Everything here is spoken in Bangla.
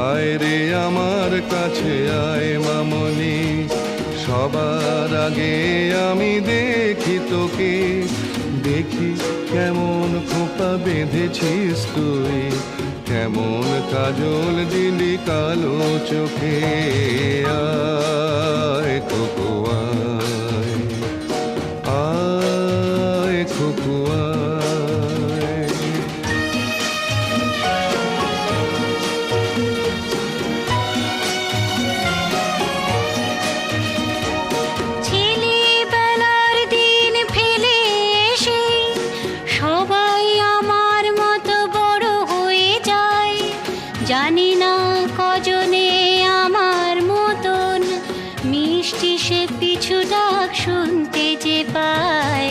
আয় রে আমার কাছে আয় মামনি, সবার আগে আমি দেখি তোকে। দেখি কেমন খোপা বেঁধেছিস তুই, কেমন কাজল দিলি কালো চোখে। আয় খোকো আয়, আয় খোকো আয়। ছেলেবেলার দিন ফেলে এসে সবাই আমার মতো বড় হয়ে যায়। জানি না কজনে আমার মতন মিষ্টি সে পিছু ডাক শুনতে যে পায়।